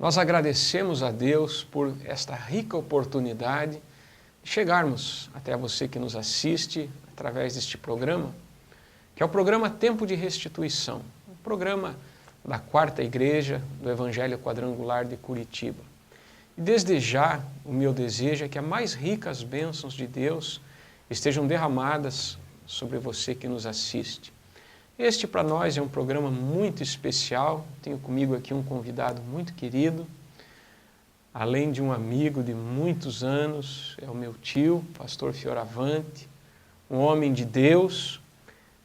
Nós agradecemos a Deus por esta rica oportunidade de chegarmos até você que nos assiste através deste programa, que é o programa Tempo de Restituição, o programa da Quarta Igreja do Evangelho Quadrangular de Curitiba. E desde já, o meu desejo é que as mais ricas bênçãos de Deus estejam derramadas sobre você que nos assiste. Este para nós é um programa muito especial, tenho comigo aqui um convidado muito querido, além de um amigo de muitos anos, é o meu tio, pastor Fioravante, um homem de Deus,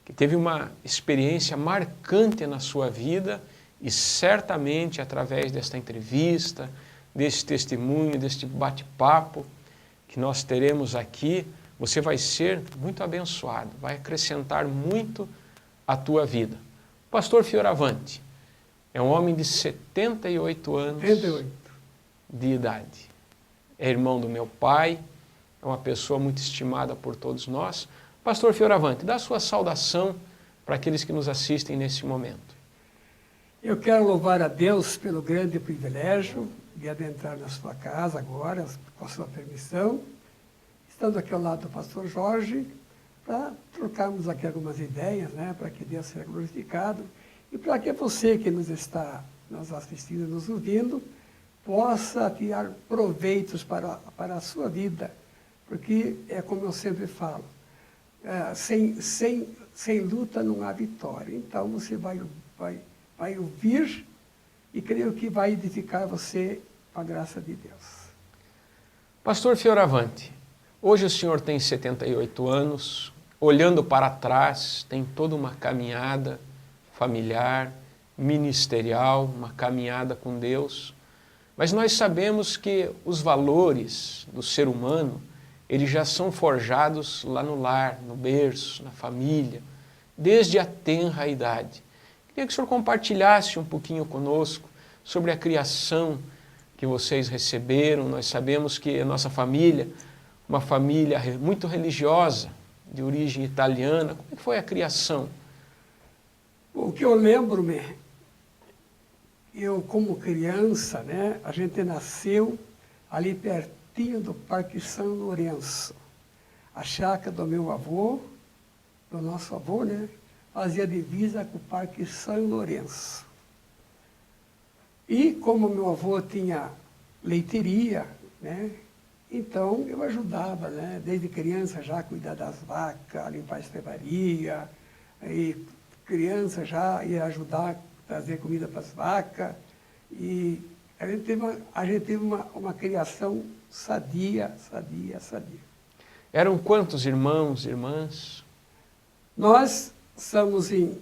que teve uma experiência marcante na sua vida e certamente através desta entrevista, deste testemunho, deste bate-papo que nós teremos aqui, você vai ser muito abençoado, vai acrescentar muito à tua vida. O pastor Fioravante é um homem de 78 anos 78. de idade. É irmão do meu pai, é uma pessoa muito estimada por todos nós. Pastor Fioravante, dá a sua saudação para aqueles que nos assistem nesse momento. Eu quero louvar a Deus pelo grande privilégio de adentrar na sua casa agora, com a sua permissão, estando aqui ao lado do pastor Jorge, para trocarmos aqui algumas ideias, né, para que Deus seja glorificado e para que você que nos está nos assistindo, nos ouvindo, possa tirar proveitos para a sua vida, porque é como eu sempre falo, sem luta não há vitória. Então você vai ouvir e creio que vai edificar você com a graça de Deus. Pastor Fioravante, hoje o senhor tem 78 anos, olhando para trás, tem toda uma caminhada familiar, ministerial, uma caminhada com Deus, mas nós sabemos que os valores do ser humano, eles já são forjados lá no lar, no berço, na família, desde a tenra idade. Queria que o senhor compartilhasse um pouquinho conosco sobre a criação que vocês receberam. Nós sabemos que a nossa família, uma família muito religiosa, de origem italiana. Como é que foi a criação? O que eu lembro-me, eu como criança, né, a gente nasceu ali pertinho do Parque São Lourenço. A chácara do meu avô, do nosso avô, né, fazia divisa com o Parque São Lourenço. E como meu avô tinha leiteria, né, então eu ajudava, né, desde criança já a cuidar das vacas, limpar a estrebaria, e criança já ia ajudar a trazer comida para as vacas. E a gente teve uma criação sadia. Eram quantos irmãos, irmãs? Nós somos em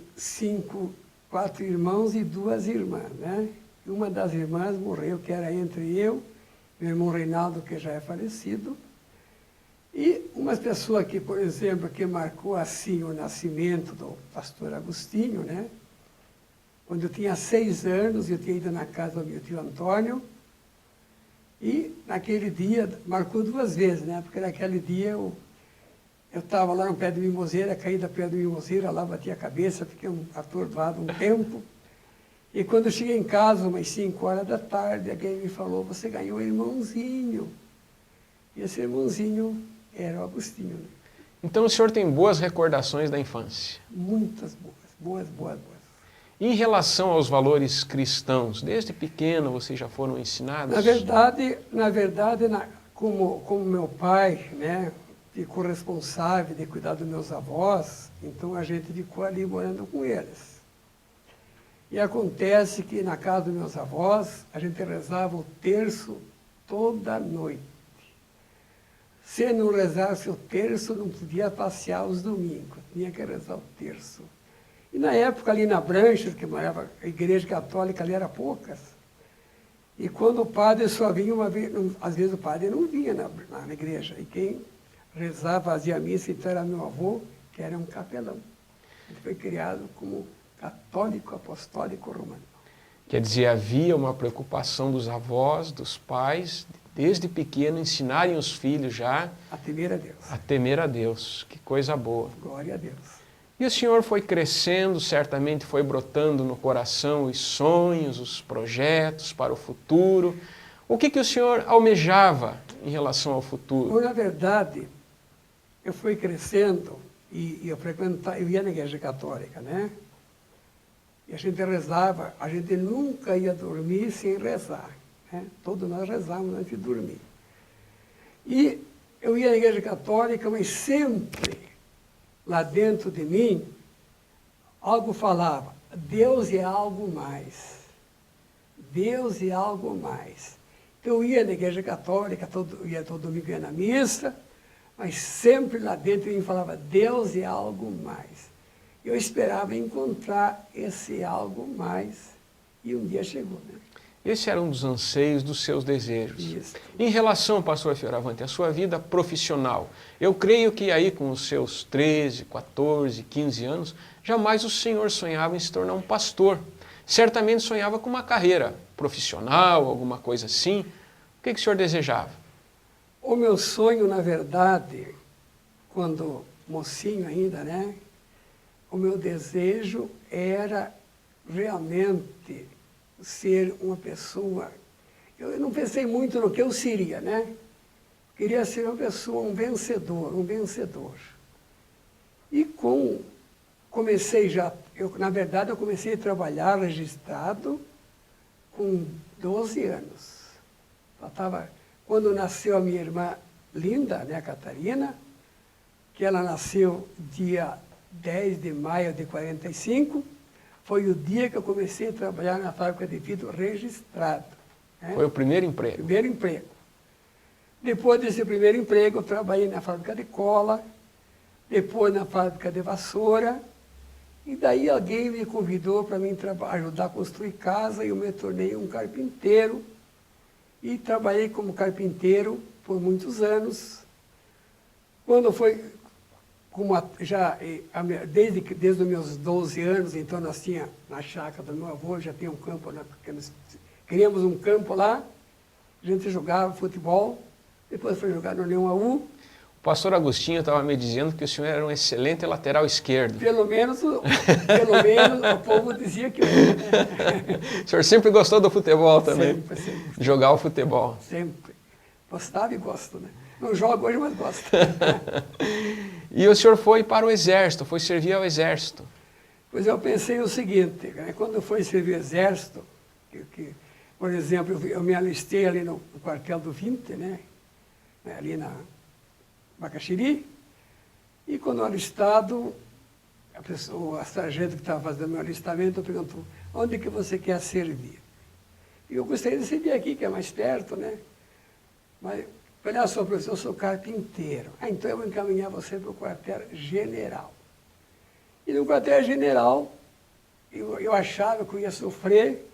4 irmãos e 2 irmãs, né? E uma das irmãs morreu, que era entre eu, meu irmão Reinaldo, que já é falecido, e umas pessoas que, por exemplo, que marcou assim o nascimento do pastor Agostinho, né? Quando eu tinha 6 anos, eu tinha ido na casa do meu tio Antônio, e naquele dia, marcou 2 vezes, né? Porque naquele dia eu estava lá no pé de mimoseira, caí da pé de mimoseira, lá bati a cabeça, fiquei atordoado um tempo. E quando eu cheguei em casa, umas 5 horas da tarde, alguém me falou, você ganhou um irmãozinho. E esse irmãozinho era o Agostinho. Né? Então o senhor tem boas recordações da infância? Muitas boas. E em relação aos valores cristãos, desde pequeno vocês já foram ensinados? Na verdade, como meu pai, né, ficou responsável de cuidar dos meus avós, então a gente ficou ali morando com eles. E acontece que na casa dos meus avós, a gente rezava o terço toda noite. Se não rezasse o terço, não podia passear os domingos, tinha que rezar o terço. E na época ali na Brancha, que morava a igreja católica ali era poucas, e quando o padre só vinha uma vez, às vezes o padre não vinha na igreja, e quem rezava, fazia missa, então era meu avô, que era um capelão. Ele foi criado como católico apostólico romano. Quer dizer, havia uma preocupação dos avós, dos pais, desde pequeno, ensinarem os filhos já a temer a Deus. A temer a Deus. Que coisa boa. Glória a Deus. E o senhor foi crescendo, certamente foi brotando no coração os sonhos, os projetos para o futuro. O que o senhor almejava em relação ao futuro? Bom, na verdade, eu fui crescendo e eu ia na igreja católica, né? E a gente rezava, a gente nunca ia dormir sem rezar, né? Todos nós rezávamos antes de dormir. E eu ia na igreja católica, mas sempre lá dentro de mim, algo falava, Deus é algo mais. Deus é algo mais. Então eu ia na igreja católica, ia todo domingo ia na missa, mas sempre lá dentro eu falava, Deus é algo mais. Eu esperava encontrar esse algo mais, e um dia chegou, né? Esse era um dos anseios, dos seus desejos. Isso. Em relação, pastor Fioravante, à sua vida profissional, eu creio que aí com os seus 13, 14, 15 anos, jamais o senhor sonhava em se tornar um pastor. Certamente sonhava com uma carreira profissional, alguma coisa assim. O que o senhor desejava? O meu sonho, na verdade, quando mocinho ainda, né? O meu desejo era realmente ser uma pessoa... Eu não pensei muito no que eu seria, né? Queria ser uma pessoa, um vencedor. E comecei já... na verdade, eu comecei a trabalhar registrado com 12 anos. Quando nasceu a minha irmã Linda, né, a Catarina, que ela nasceu dia 10 de maio de 45, foi o dia que eu comecei a trabalhar na fábrica de vidro registrado. Né? Foi o primeiro emprego? Primeiro emprego. Depois desse primeiro emprego, eu trabalhei na fábrica de cola, depois na fábrica de vassoura, e daí alguém me convidou para mim ajudar a construir casa, e eu me tornei um carpinteiro, e trabalhei como carpinteiro por muitos anos. Quando foi... desde os meus 12 anos, então nós tínhamos, na chácara do meu avô, já tinha um campo, criamos um campo lá, a gente jogava futebol, depois foi jogar no União AU. O pastor Agostinho estava me dizendo que o senhor era um excelente lateral esquerdo. Pelo menos o povo dizia que eu... O senhor sempre gostou do futebol também? Sempre. Jogar o futebol. Sempre. Gostava e gosto, né? Não jogo hoje, mas gosto. E o senhor foi para o exército, foi servir ao exército. Pois eu pensei o seguinte, né? Quando eu fui servir ao exército, por exemplo, eu me alistei ali no quartel do 20, né? Ali na Bacaxiri, e quando alistado, a sargento que estava fazendo meu alistamento perguntou, onde que você quer servir? E eu gostaria de servir aqui, que é mais perto, né? Mas, olha só, professor, eu sou carpinteiro. Então eu vou encaminhar você para o quartel-general. E no quartel-general, eu achava que eu ia sofrer,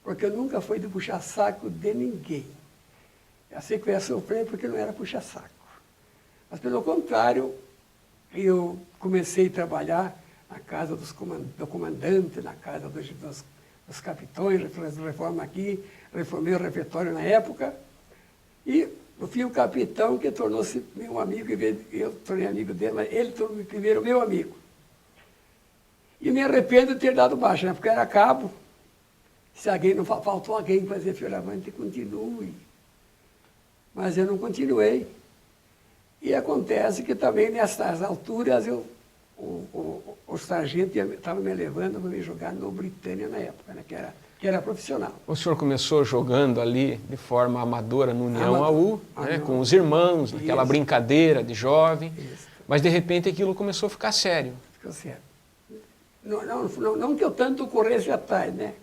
porque eu nunca fui de puxar saco de ninguém. Eu sei que eu ia sofrer porque não era puxar saco. Mas, pelo contrário, eu comecei a trabalhar na casa do comandante, na casa dos capitões, reforma aqui, reformei o refeitório na época, e eu fui o capitão que tornou-se meu amigo, eu tornei amigo dele, mas ele tornou primeiro meu amigo. E me arrependo de ter dado baixa, né? Porque era cabo. Se alguém não faltou alguém para dizer, Fioravante, continue. Mas eu não continuei. E acontece que também nessas alturas o sargento estava me levando para me jogar no Britânia na época, né? Que era profissional. O senhor começou jogando ali de forma amadora no União AU, né, com os irmãos, naquela brincadeira de jovem, mas de repente aquilo começou a ficar sério. Ficou sério. Não que eu tanto corresse atrás, né?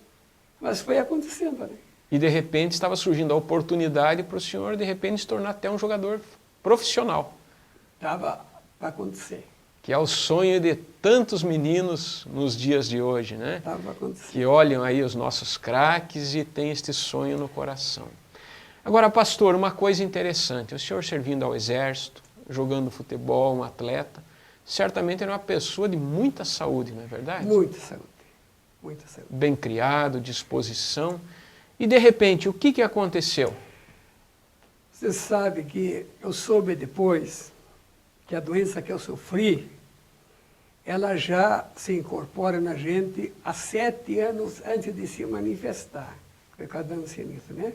Mas foi acontecendo, né? E de repente estava surgindo a oportunidade para o senhor de repente se tornar até um jogador profissional. Estava para acontecer. Que é o sonho de tantos meninos nos dias de hoje, né? Estava para acontecer. Que olham aí os nossos craques e têm este sonho no coração. Agora, pastor, uma coisa interessante, o senhor servindo ao exército, jogando futebol, um atleta, certamente era uma pessoa de muita saúde, não é verdade? Muita saúde, muita saúde. Bem criado, disposição. E de repente, o que aconteceu? Você sabe que eu soube depois que a doença que eu sofri ela já se incorpora na gente há 7 anos antes de se manifestar, por causa da ancianita, né?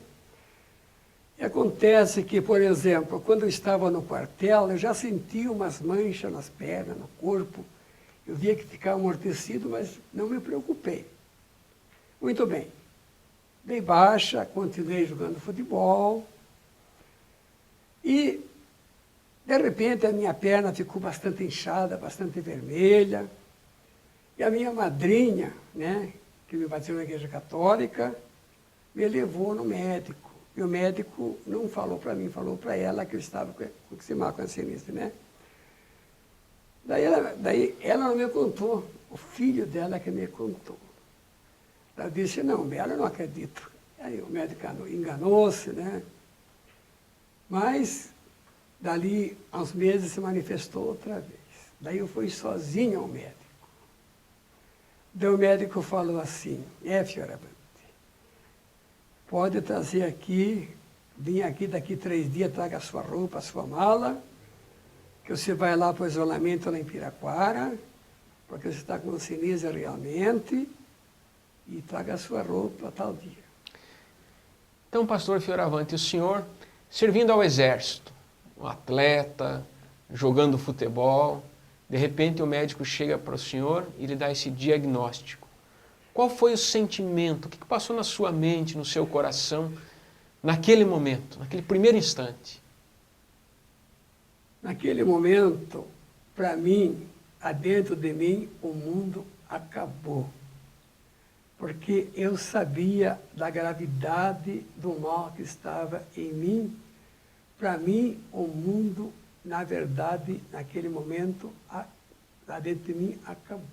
E acontece que, por exemplo, quando eu estava no quartel, eu já sentia umas manchas nas pernas, no corpo. Eu via que ficava amortecido, mas não me preocupei. Muito bem. Dei baixa, continuei jogando futebol. E, de repente, a minha perna ficou bastante inchada, bastante vermelha. E a minha madrinha, né, que me bateu na igreja católica, me levou no médico. E o médico não falou para mim, falou para ela que eu estava com esse mal cancerista, né? Daí ela não me contou, o filho dela que me contou. Ela disse, não, Bela, eu não acredito. Aí o médico enganou-se, né? Mas, dali a uns meses se manifestou outra vez. Daí eu fui sozinho ao médico. Daí o médico falou assim, Fioravante, pode trazer aqui, vim aqui daqui 3 dias, traga a sua roupa, a sua mala, que você vai lá para o isolamento lá em Piraquara, porque você está com cinísia realmente, e traga a sua roupa tal dia. Então, pastor Fioravante, o senhor, servindo ao exército, um atleta, jogando futebol, de repente o médico chega para o senhor e lhe dá esse diagnóstico. Qual foi o sentimento, o que passou na sua mente, no seu coração, naquele momento, naquele primeiro instante? Naquele momento, para mim, adentro de mim, o mundo acabou. Porque eu sabia da gravidade do mal que estava em mim. Para mim, o mundo, na verdade, naquele momento, lá dentro de mim, acabou.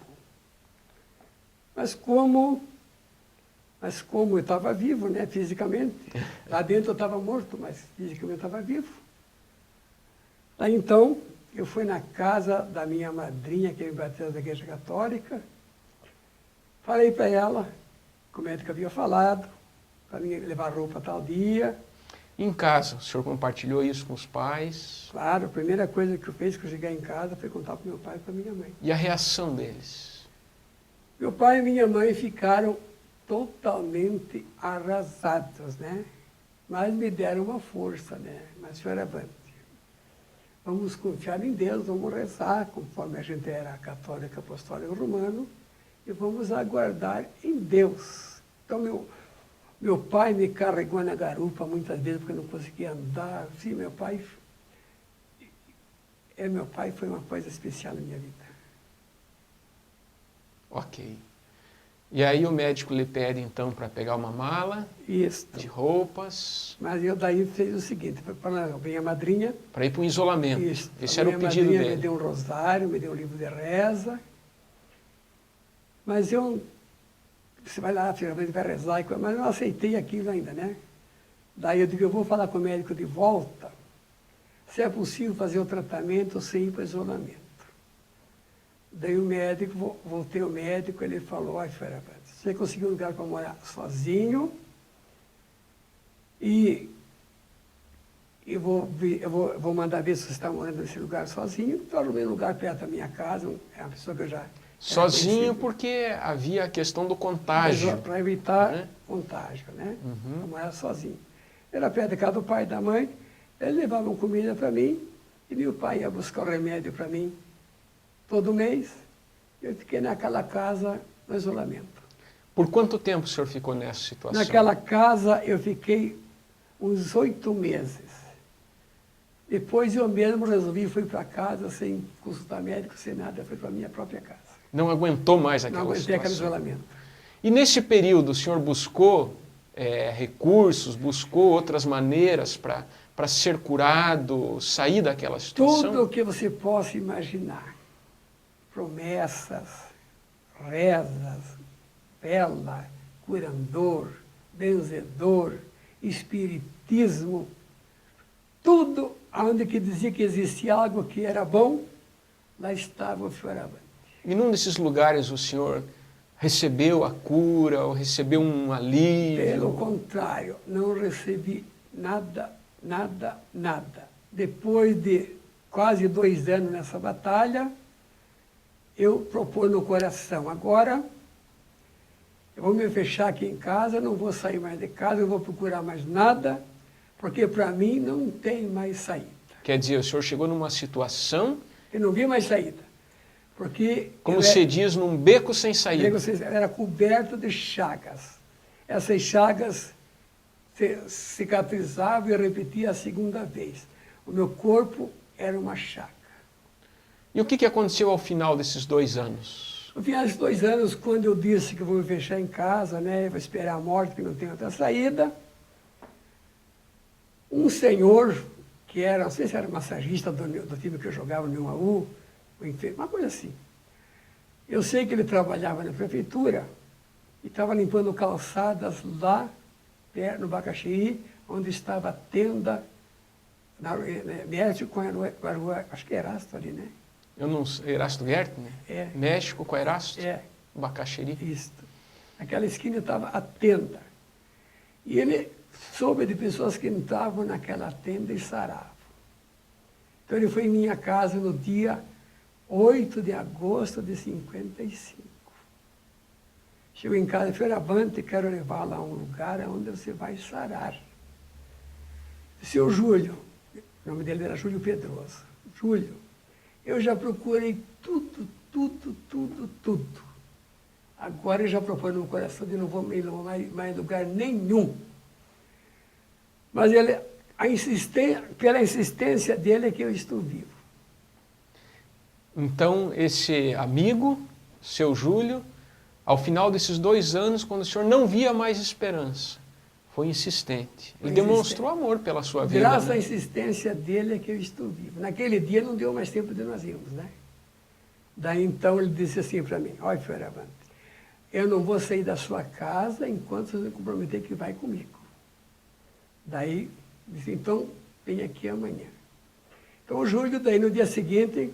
Mas como eu estava vivo, né, fisicamente, lá dentro eu estava morto, mas fisicamente eu estava vivo. Aí então, eu fui na casa da minha madrinha, que me bateu da igreja católica, falei para ela, que o médico havia falado, para mim levar roupa tal dia. Em casa, o senhor compartilhou isso com os pais? Claro, a primeira coisa que eu fiz, que eu cheguei em casa, foi contar para meu pai e para minha mãe. E a reação deles? Meu pai e minha mãe ficaram totalmente arrasados, né? Mas me deram uma força, né? Mas, Fioravante, vamos confiar em Deus, vamos rezar, conforme a gente era católico, apostólico romano, e vamos aguardar em Deus. Então, meu pai me carregou na garupa muitas vezes, porque eu não conseguia andar. Sim, meu pai foi uma coisa especial na minha vida. Ok. E aí o médico lhe pede, então, para pegar uma mala de roupas. Mas eu daí fiz o seguinte, para a minha madrinha... Para ir para um isolamento. Isso. Esse era o pedido dele. Me deu um rosário, me deu um livro de reza. Mas você vai lá, filha, vai rezar, mas eu não aceitei aquilo ainda, né? Daí eu digo, eu vou falar com o médico de volta, se é possível fazer o tratamento sem ir para o isolamento. Daí o médico, voltei ao médico, ele falou, olha, você conseguiu um lugar para morar sozinho e eu vou mandar ver se você está morando nesse lugar sozinho. Eu arrumei um lugar perto da minha casa, é uma pessoa que eu já... Sozinho porque havia a questão do contágio. Para evitar contágio, né? Uhum. Eu morava sozinho. Era perto da casa do pai e da mãe, eles levavam comida para mim e meu pai ia buscar o remédio para mim todo mês. Eu fiquei naquela casa no isolamento. Por quanto tempo o senhor ficou nessa situação? Naquela casa eu fiquei uns 8 meses. Depois eu mesmo resolvi, fui para casa sem consultar médico, sem nada, fui para a minha própria casa. Não aguentou mais aquela situação? Não aguentei aquele isolamento. E nesse período o senhor buscou recursos, buscou outras maneiras para ser curado, sair daquela situação? Tudo o que você possa imaginar. Promessas, rezas, vela, curandor, benzedor, espiritismo, tudo onde que dizia que existia algo que era bom, lá estava o Fioravante. E num desses lugares o senhor recebeu a cura ou recebeu um alívio? Pelo contrário, não recebi nada, nada, nada. Depois de quase 2 anos nessa batalha, eu propor no coração, agora eu vou me fechar aqui em casa, não vou sair mais de casa, não vou procurar mais nada, porque para mim não tem mais saída. Quer dizer, o senhor chegou numa situação, Eu não vi mais saída, porque... como se diz, num beco sem saída. Era coberto de chagas. Essas chagas cicatrizavam e eu repetia a segunda vez. O meu corpo era uma chaga. E o que aconteceu ao final desses 2 anos? No final desses 2 anos, quando eu disse que eu vou me fechar em casa, né, vou esperar a morte, que não tem outra saída, um senhor, que era, não sei se era massagista do time que eu jogava no 1AU, uma coisa assim. Eu sei que ele trabalhava na prefeitura e estava limpando calçadas lá no Bacaxiri, onde estava a tenda, México com a rua, acho que é Erasto ali, né? Eu não sei, Erasto Guert, né? É. México com Erasto, É. Bacaxiri. Isso. Naquela esquina estava a tenda. E ele soube de pessoas que entravam naquela tenda e saravam. Então ele foi em minha casa no dia 8 de agosto de 55. Chegou em casa e falou, avante, quero levá-la a um lugar onde você vai sarar. Seu Júlio, o nome dele era Júlio Pedroso. Júlio, eu já procurei tudo. Agora eu já proponho no meu coração de não vou mais em lugar nenhum. Mas ele, pela insistência dele é que eu estou vivo. Então, esse amigo, seu Júlio, ao final desses 2 anos, quando o senhor não via mais esperança, foi insistente. Ele demonstrou amor pela sua vida. Graças né? à insistência dele é que eu estou vivo. Naquele dia não deu mais tempo de nós irmos, né? Daí então ele disse assim para mim, olha, Fioravante, eu não vou sair da sua casa enquanto você não comprometer que vai comigo. Daí, disse, então, vem aqui amanhã. Então o Júlio, daí no dia seguinte,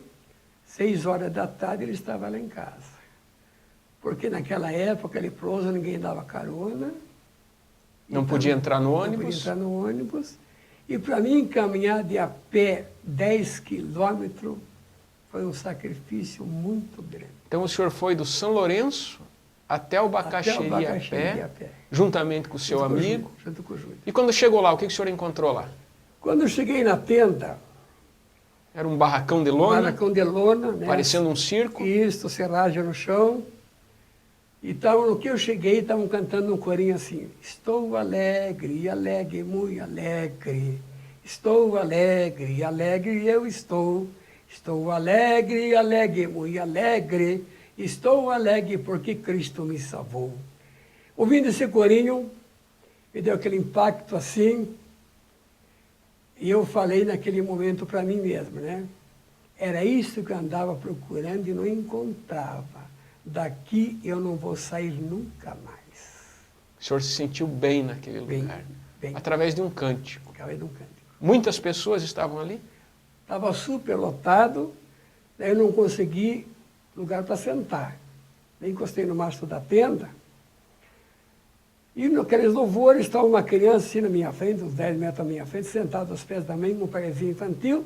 6 horas da tarde, ele estava lá em casa. Porque naquela época, leproso, ninguém dava carona. Não podia entrar no ônibus? Não podia entrar no ônibus. E para mim, caminhar de a pé 10 quilômetros foi um sacrifício muito grande. Então o senhor foi do São Lourenço até o Bacaxiri a pé, juntamente com o seu amigo. Junto com o Júlio. E quando chegou lá, o que o senhor encontrou lá? Quando eu cheguei na tenda... Era um barracão de lona? Barracão de lona, né? Parecendo um circo? Isso, serragem no chão. Então, no que eu cheguei, estavam cantando um corinho assim, estou alegre, alegre, muito alegre. Estou alegre, alegre eu estou. Estou alegre, alegre, muito alegre. Estou alegre porque Cristo me salvou. Ouvindo esse corinho, me deu aquele impacto assim, e eu falei naquele momento para mim mesmo, né? Era isso que eu andava procurando e não encontrava. Daqui eu não vou sair nunca mais. O senhor se sentiu bem naquele lugar? Bem. Através de um cântico. Através de um cântico. Muitas pessoas estavam ali? Estava super lotado, daí eu não consegui lugar para sentar. Daí encostei no mastro da tenda, e naqueles louvores estava uma criança assim na minha frente, uns 10 metros à minha frente, sentada aos pés da mãe, num pezinho infantil.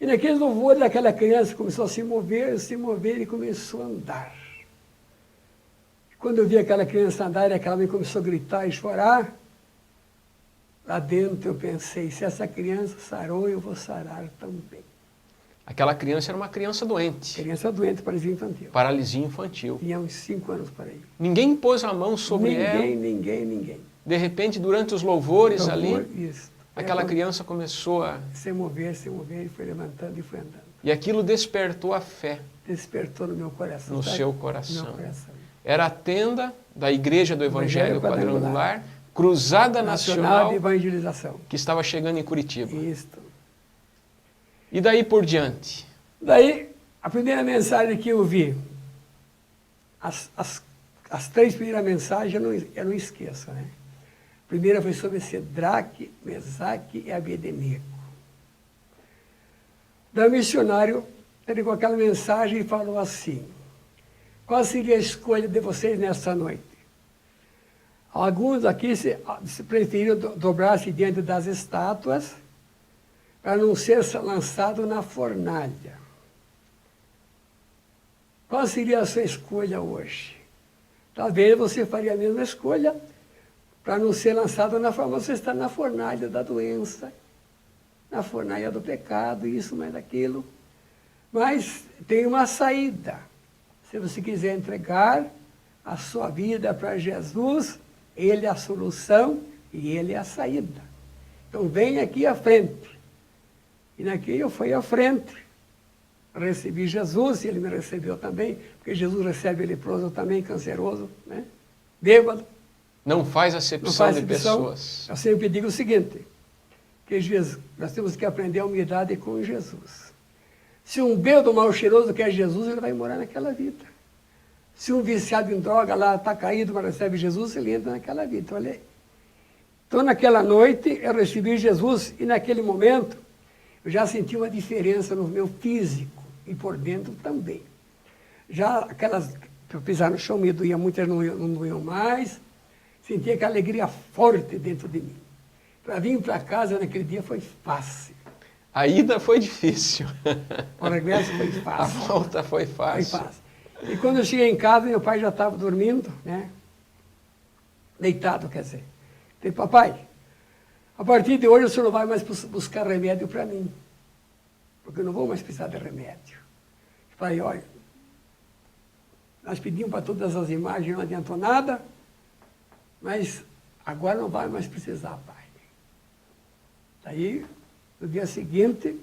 E naqueles louvores, aquela criança começou a se mover e começou a andar. Quando eu vi aquela criança andar e aquela mãe começou a gritar e chorar, lá dentro eu pensei, se essa criança sarou, eu vou sarar também. Aquela criança era uma criança doente. Criança doente, paralisia infantil. Paralisia infantil. Tinha uns 5 anos por aí. Ninguém pôs a mão sobre ela. Ninguém. De repente, durante os louvores ali, isso. aquela criança começou a... Se mover, e foi levantando e foi andando. E aquilo despertou a fé. Despertou no meu coração. No sabe? seu coração. No meu coração. Era a tenda da Igreja do Evangelho Quadrangular, Cruzada Nacional de Evangelização. Que estava chegando em Curitiba. Isso. E daí por diante? Daí, a primeira mensagem que eu vi, as 3 primeiras mensagens eu não esqueço, né? A primeira foi sobre Cedraque, Mesaque e Abednego. Daí o missionário entregou aquela mensagem e falou assim, qual seria a escolha de vocês nesta noite? Alguns aqui se preferiram dobrar-se diante das estátuas para não ser lançado na fornalha. qual seria a sua escolha hoje? Talvez você faria a mesma escolha para não ser lançado na forma, você está na fornalha da doença, na fornalha do pecado, isso, mais aquilo. Mas tem uma saída. Se você quiser entregar a sua vida para Jesus, Ele é a solução e Ele é a saída. Então vem aqui à frente. E naquele eu fui à frente. Recebi Jesus, e Ele me recebeu também, porque Jesus recebe leproso também, canceroso, né? Bêbado. Não faz acepção de pessoas. Eu sempre digo o seguinte, que Jesus, nós temos que aprender a humildade com Jesus. Se um bêbado mal cheiroso quer Jesus, ele vai morar naquela vida. Se um viciado em droga lá está caído, mas recebe Jesus, ele entra naquela vida. Olha aí. Então, naquela noite, eu recebi Jesus e naquele momento, eu já senti uma diferença no meu físico e por dentro também. Já aquelas que eu pisar no chão me doía, muitas não doíam mais. Senti aquela alegria forte dentro de mim. Para vir para casa naquele dia foi fácil. A ida foi difícil. O regresso foi A fácil. volta foi fácil. Foi fácil. E quando eu cheguei em casa, meu pai já estava dormindo, né? Deitado, quer dizer. Falei, papai, a partir de hoje o senhor não vai mais buscar remédio para mim. Porque eu não vou mais precisar de remédio. Falei, olha, nós pedimos para todas as imagens, não adiantou nada, mas agora não vai mais precisar, pai. Daí, no dia seguinte,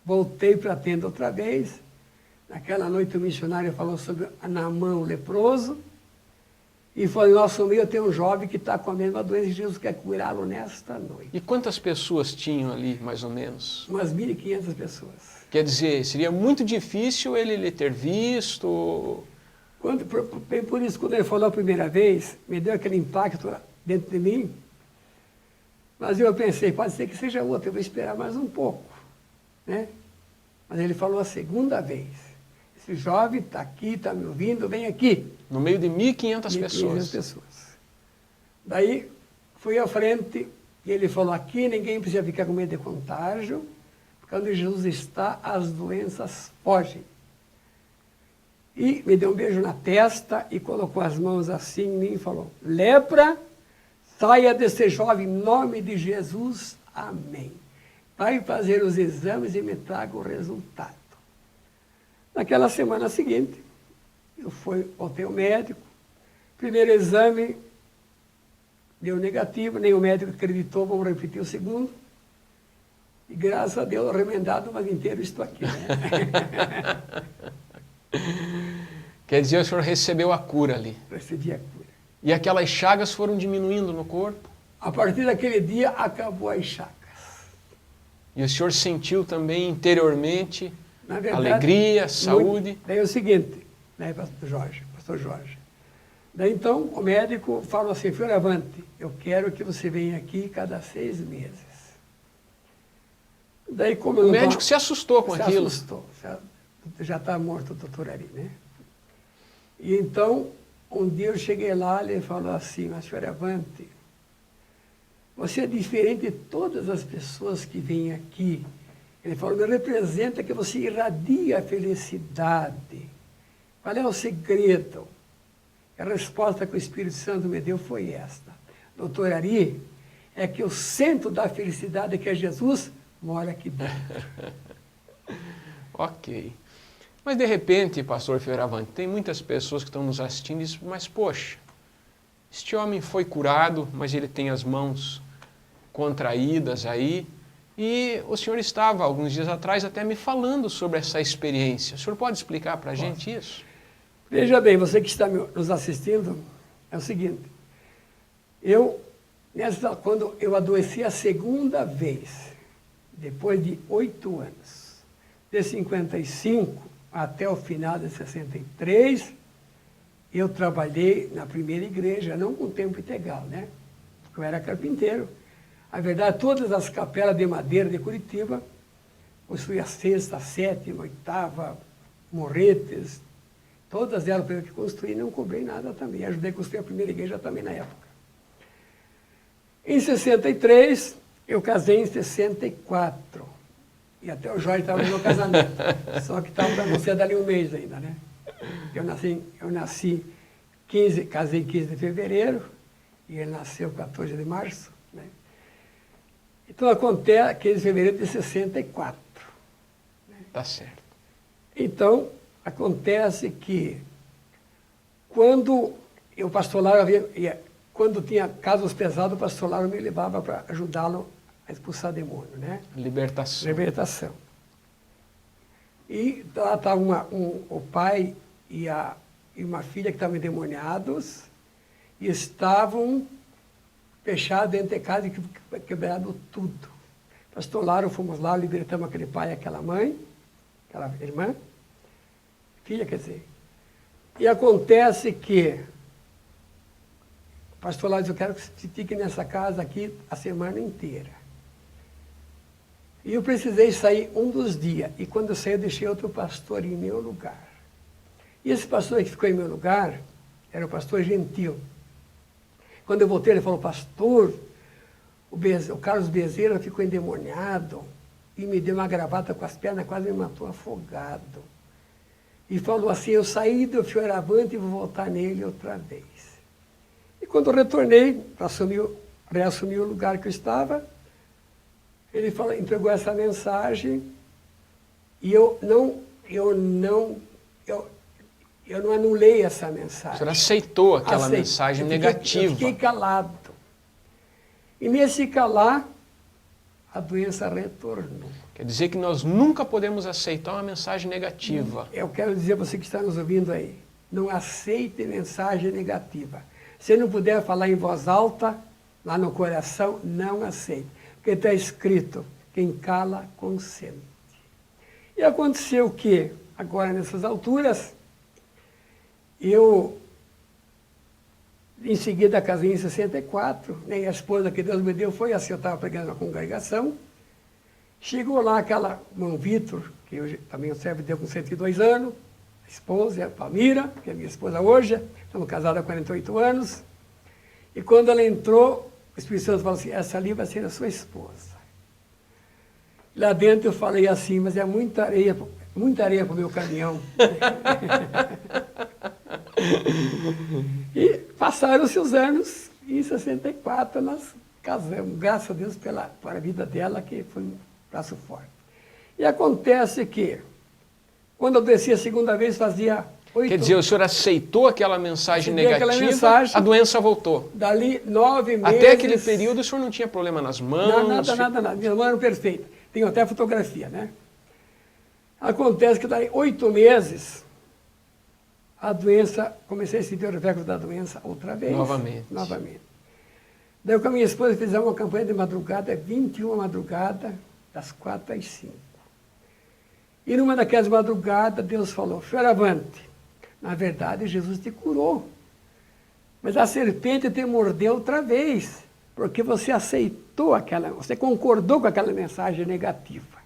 voltei para a tenda outra vez. Naquela noite o missionário falou sobre Naamã, o leproso, e falou, nosso meio tem um jovem que está com a mesma doença e Jesus quer curá-lo nesta noite. E quantas pessoas tinham ali, mais ou menos? Umas 1.500 pessoas. Quer dizer, seria muito difícil ele ter visto... Por isso, quando ele falou a primeira vez, me deu aquele impacto dentro de mim, mas eu pensei, pode ser que seja outra, eu vou esperar mais um pouco, né? Mas ele falou a segunda vez, esse jovem está aqui, está me ouvindo, vem aqui. No meio de 1.500 pessoas. 1.500 pessoas. Daí, fui à frente, e ele falou, aqui ninguém precisa ficar com medo de contágio, porque onde Jesus está, as doenças fogem. E me deu um beijo na testa e colocou as mãos assim em mim e falou, lepra, saia desse jovem em nome de Jesus, amém. Vai fazer os exames e me traga o resultado. Naquela semana seguinte, eu voltei ao médico, primeiro exame deu negativo, nem o médico acreditou, vamos repetir o segundo. E graças a Deus, remendado, mas inteiro estou aqui. Né? Quer dizer, o senhor recebeu a cura ali. Recebi a cura. E aquelas chagas foram diminuindo no corpo? A partir daquele dia, acabou as chagas. E o senhor sentiu também interiormente Na verdade, alegria, saúde? Daí é o seguinte, né, pastor Jorge. Daí então, o médico falou assim, Fioravante, eu quero que você venha aqui cada 6 meses. Daí, como o médico se assustou com aquilo. Se assustou. Já está morto o doutor Ari, né? E então, um dia eu cheguei lá, ele falou assim, mas Fioravante, você é diferente de todas as pessoas que vêm aqui. Ele falou, me representa que você irradia a felicidade. Qual é o segredo? A resposta que o Espírito Santo me deu foi esta. Doutor Ari, é que o centro da felicidade, que é Jesus, mora aqui dentro. Ok. Mas de repente, pastor Fioravante, tem muitas pessoas que estão nos assistindo e dizem, mas poxa, este homem foi curado, mas ele tem as mãos contraídas aí, e o senhor estava, alguns dias atrás, até me falando sobre essa experiência. O senhor pode explicar para a gente isso? Veja bem, você que está nos assistindo, é o seguinte, quando eu adoeci a segunda vez, depois de 8 anos, de 55 até o final de 63, eu trabalhei na primeira igreja, não com tempo integral, né? Porque eu era carpinteiro. Na verdade, todas as capelas de madeira de Curitiba, construí a 6ª, a 7ª, 8ª, morretes, todas elas eu que construí, não cobrei nada também. Ajudei a construir a primeira igreja também na época. Em 63, eu casei em 64. E até o Jorge estava no meu casamento. Só que estava para você dali um mês ainda, né? Eu nasci casei 15 de fevereiro, e ele nasceu 14 de março. Né? Então acontece 15 de fevereiro de 64. Tá certo. Então, acontece que quando eu pastorava, quando tinha casos pesados, o pastor Lauro me levava para ajudá-lo a expulsar demônio, né? Libertação. Libertação. E lá estava o pai e uma filha que estavam endemoniados e estavam fechados dentro de casa e quebrado tudo. Pastor Lauro, fomos lá, libertamos aquele pai e aquela mãe, aquela irmã, filha, quer dizer. E acontece que o pastor Lauro disse, eu quero que você fique nessa casa aqui a semana inteira. E eu precisei sair um dos dias. E quando eu saí, eu deixei outro pastor em meu lugar. E esse pastor que ficou em meu lugar era o pastor Gentil. Quando eu voltei, ele falou, pastor, o Carlos Bezerra ficou endemoniado e me deu uma gravata com as pernas, quase me matou afogado. E falou assim, eu saí do Fioravante e vou voltar nele outra vez. E quando eu retornei, para reassumir o lugar que eu estava, ele entregou essa mensagem e eu não anulei essa mensagem. O senhor aceitou aquela mensagem negativa. Eu fiquei calado. E nesse calar, a doença retornou. Quer dizer que nós nunca podemos aceitar uma mensagem negativa. Eu quero dizer a você que está nos ouvindo aí, não aceite mensagem negativa. Se não puder falar em voz alta, lá no coração, não aceite. Porque está escrito, quem cala, consente. E aconteceu que, agora nessas alturas, eu, em seguida, casei em 64, né, e a esposa que Deus me deu foi assim, eu estava pregando na congregação, chegou lá aquela irmão Vitor, que hoje também serve Deus com 102 anos, a esposa, a Palmira, que é minha esposa hoje, estamos casados há 48 anos, e quando ela entrou, o Espírito Santo falou assim, essa ali vai ser a sua esposa. Lá dentro eu falei assim, mas é muita areia para o meu caminhão. E passaram-se os anos, e em 64 nós casamos, graças a Deus pela vida dela, que foi um braço forte. E acontece que, quando eu desci a segunda vez, fazia 8... Quer dizer, o senhor aceitou aquela mensagem negativa, a doença voltou. Dali 9 meses... Até aquele período o senhor não tinha problema nas mãos? Nada. Minhas mãos eram perfeitas. Tenho até fotografia, né? Acontece que daí 8 meses, a doença, comecei a sentir o reflexo da doença outra vez. Novamente. Daí eu com a minha esposa fizemos uma campanha de madrugada, 21 madrugada, das 4 às 5. E numa daquelas madrugadas, Deus falou, Fioravante, na verdade Jesus te curou, mas a serpente te mordeu outra vez, porque você aceitou você concordou com aquela mensagem negativa.